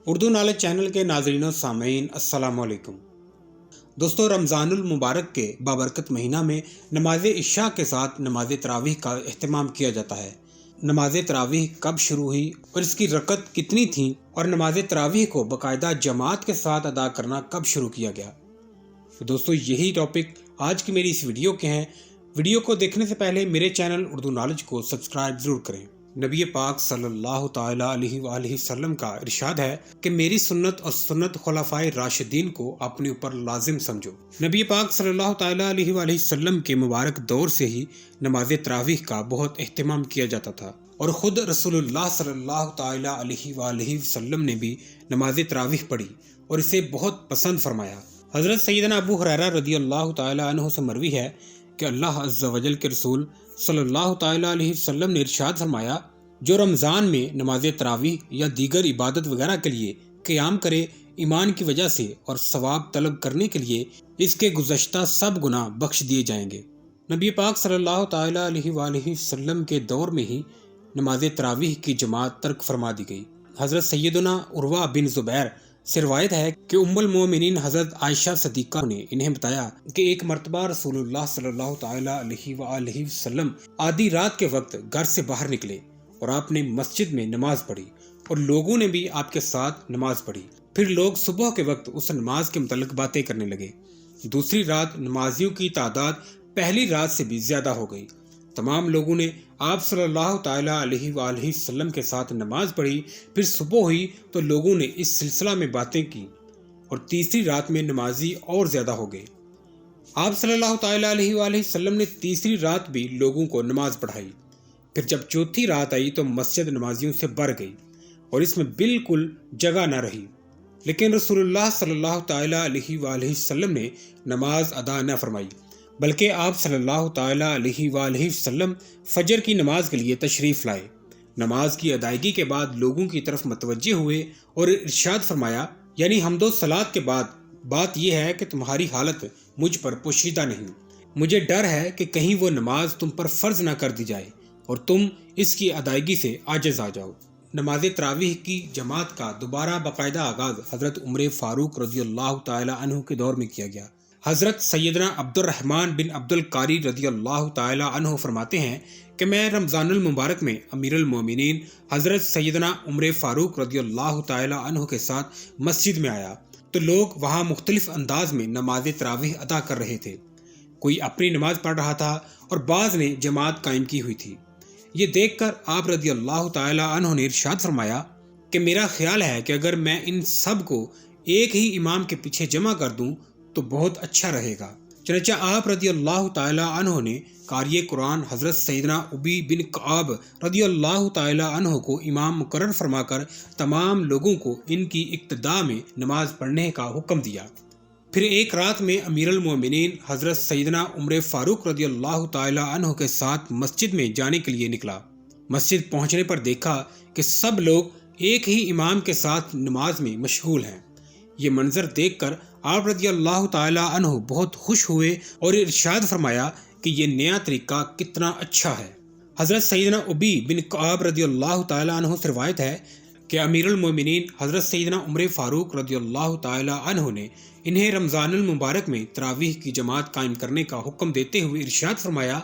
Urdu knowledge channel کے ناظرین و سامعین السلام علیکم دوستو، رمضان المبارک کے بابرکت مہینہ میں نماز عشاء کے ساتھ نماز تراویح کا اہتمام کیا جاتا ہے۔ نماز تراویح کب شروع ہوئی اور اس کی رکعت کتنی تھیں اور نماز تراویح کو باقاعدہ جماعت کے ساتھ ادا کرنا کب شروع کیا گیا؟ دوستو، یہی ٹاپک آج کی میری اس ویڈیو کے ہیں۔ ویڈیو کو دیکھنے سے پہلے میرے چینل اردو نالج کو سبسکرائب ضرور کریں۔ نبی پاک صلی اللہ تعالیٰ علیہ وآلہ وسلم کا ارشاد ہے کہ میری سنت اور سنت خلفائے راشدین کو اپنے اوپر لازم سمجھو۔ نبی پاک صلی اللہ تعالیٰ علیہ وآلہ وسلم کے مبارک دور سے ہی نماز تراویح کا بہت اہتمام کیا جاتا تھا، اور خود رسول اللہ صلی اللہ تعالیٰ علیہ وآلہ وسلم نے بھی نماز تراویح پڑھی اور اسے بہت پسند فرمایا۔ حضرت سیدنا ابو ہریرہ رضی اللہ تعالیٰ عنہ سے مروی ہے کہ اللہ عز و جل کے رسول صلی اللہ تعالیٰ علیہ وسلم نے ارشاد فرمایا، جو رمضان میں نماز تراویح یا دیگر عبادت وغیرہ کے لیے قیام کرے، ایمان کی وجہ سے اور ثواب طلب کرنے کے لیے اس کے گزشتہ سب گناہ بخش دیے جائیں گے۔ نبی پاک صلی اللہ تعالیٰ علیہ وآلہ وسلم کے دور میں ہی نماز تراویح کی جماعت ترک فرما دی گئی۔ حضرت سیدنا عروہ بن زبیر سے روایت ہے کہ ام المومنین حضرت عائشہ صدیقہ نے انہیں بتایا کہ ایک مرتبہ رسول اللہ صلی اللہ تعالیٰ علیہ وآلہ وسلم آدھی رات کے وقت گھر سے باہر نکلے اور آپ نے مسجد میں نماز پڑھی اور لوگوں نے بھی آپ کے ساتھ نماز پڑھی۔ پھر لوگ صبح کے وقت اس نماز کے متعلق باتیں کرنے لگے۔ دوسری رات نمازیوں کی تعداد پہلی رات سے بھی زیادہ ہو گئی۔ تمام لوگوں نے آپ صلی اللہ تعالیٰ علیہ وآلہ وسلم کے ساتھ نماز پڑھی۔ پھر صبح ہوئی تو لوگوں نے اس سلسلہ میں باتیں کی اور تیسری رات میں نمازی اور زیادہ ہو گئے۔ آپ صلی اللہ تعالیٰ علیہ وآلہ وسلم نے تیسری رات بھی لوگوں کو نماز پڑھائی۔ پھر جب چوتھی رات آئی تو مسجد نمازیوں سے بھر گئی اور اس میں بالکل جگہ نہ رہی، لیکن رسول اللہ صلی اللہ تعالیٰ علیہ وآلہ وسلم نے نماز ادا نہ فرمائی، بلکہ آپ صلی اللہ تعالیٰ علیہ وآلہ وسلم فجر کی نماز کے لیے تشریف لائے۔ نماز کی ادائیگی کے بعد لوگوں کی طرف متوجہ ہوئے اور ارشاد فرمایا، یعنی حمد و صلات کے بعد بات یہ ہے کہ تمہاری حالت مجھ پر پوشیدہ نہیں، مجھے ڈر ہے کہ کہیں وہ نماز تم پر فرض نہ کر دی جائے اور تم اس کی ادائیگی سے عاجز آ جاؤ۔ نماز تراویح کی جماعت کا دوبارہ باقاعدہ آغاز حضرت عمر فاروق رضی اللہ تعالیٰ عنہ کے دور میں کیا گیا۔ حضرت سیدنا عبد الرحمن بن عبد القاری رضی اللہ تعالیٰ عنہ فرماتے ہیں کہ میں رمضان المبارک میں امیر المومنین حضرت سیدنا عمر فاروق رضی اللہ تعالیٰ عنہ کے ساتھ مسجد میں آیا تو لوگ وہاں مختلف انداز میں نماز تراویح ادا کر رہے تھے۔ کوئی اپنی نماز پڑھ رہا تھا اور بعض نے جماعت قائم کی ہوئی تھی۔ یہ دیکھ کر آپ رضی اللہ تعالیٰ عنہ نے ارشاد فرمایا کہ میرا خیال ہے کہ اگر میں ان سب کو ایک ہی امام کے پیچھے جمع کر دوں تو بہت اچھا رہے گا۔ چنانچہ آپ رضی اللہ تعالیٰ عنہ نے قاری قرآن حضرت سیدنا ابی بن کعب رضی اللہ تعالیٰ عنہ کو امام مقرر فرما کر تمام لوگوں کو ان کی اقتداء میں نماز پڑھنے کا حکم دیا۔ پھر ایک رات میں امیر المومنین حضرت سیدنا عمر فاروق رضی اللہ تعالیٰ عنہ کے ساتھ مسجد میں جانے کے لیے نکلا۔ مسجد پہنچنے پر دیکھا کہ سب لوگ ایک ہی امام کے ساتھ نماز میں مشغول ہیں۔ یہ منظر دیکھ کر آپ رضی اللہ تعالیٰ عنہ بہت خوش ہوئے اور ارشاد فرمایا کہ یہ نیا طریقہ کتنا اچھا ہے۔ حضرت سیدنا ابی بن کعب رضی اللہ تعالیٰ عنہ سے روایت ہے کہ امیر المومنین حضرت سیدنا عمر فاروق رضی اللہ تعالیٰ عنہ نے انہیں رمضان المبارک میں تراویح کی جماعت قائم کرنے کا حکم دیتے ہوئے ارشاد فرمایا،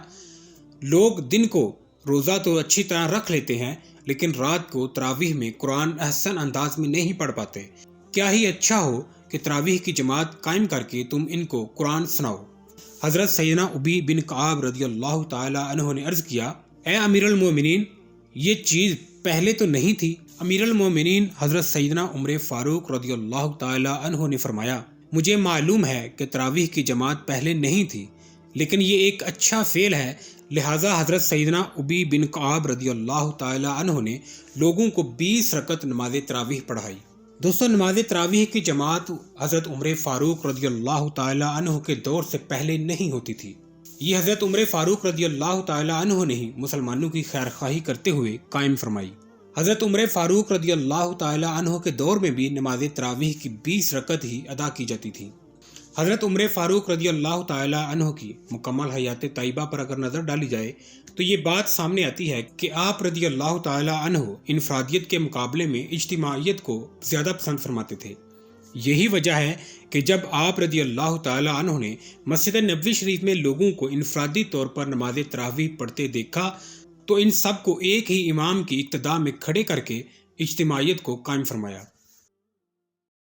لوگ دن کو روزہ تو اچھی طرح رکھ لیتے ہیں لیکن رات کو تراویح میں قرآن احسن انداز میں نہیں پڑھ پاتے۔ کیا ہی اچھا ہو کہ تراویح کی جماعت قائم کر کے تم ان کو قرآن سناؤ۔ حضرت سیدنا ابی بن کعب رضی اللہ تعالیٰ عنہ نے عرض کیا، اے امیر المومنین، یہ چیز پہلے تو نہیں تھی۔ امیر المومنین حضرت سیدنا عمر فاروق رضی اللہ تعالیٰ عنہ نے فرمایا، مجھے معلوم ہے کہ تراویح کی جماعت پہلے نہیں تھی، لیکن یہ ایک اچھا فعل ہے، لہٰذا حضرت سیدنا ابی بن کعب رضی اللہ تعالیٰ عنہ نے لوگوں کو 20 رکعت نماز تراویح پڑھائی۔ دوستو، نماز تراویح کی جماعت حضرت عمر فاروق رضی اللہ تعالیٰ عنہ کے دور سے پہلے نہیں ہوتی تھی۔ یہ حضرت عمر فاروق رضی اللہ تعالیٰ عنہ نے ہی مسلمانوں کی خیر خواہی کرتے ہوئے قائم فرمائی۔ حضرت عمر فاروق رضی اللہ تعالیٰ عنہ کے دور میں بھی نماز تراویح کی 20 رکعت ہی ادا کی جاتی تھی۔ حضرت عمر فاروق رضی اللہ تعالی عنہ کی مکمل حیات طیبہ پر اگر نظر ڈالی جائے تو یہ بات سامنے آتی ہے کہ آپ رضی اللہ تعالی عنہ انفرادیت کے مقابلے میں اجتماعیت کو زیادہ پسند فرماتے تھے۔ یہی وجہ ہے کہ جب آپ رضی اللہ تعالی عنہ نے مسجد نبوی شریف میں لوگوں کو انفرادی طور پر نماز تراویح پڑھتے دیکھا تو ان سب کو ایک ہی امام کی اقتداء میں کھڑے کر کے اجتماعیت کو قائم فرمایا۔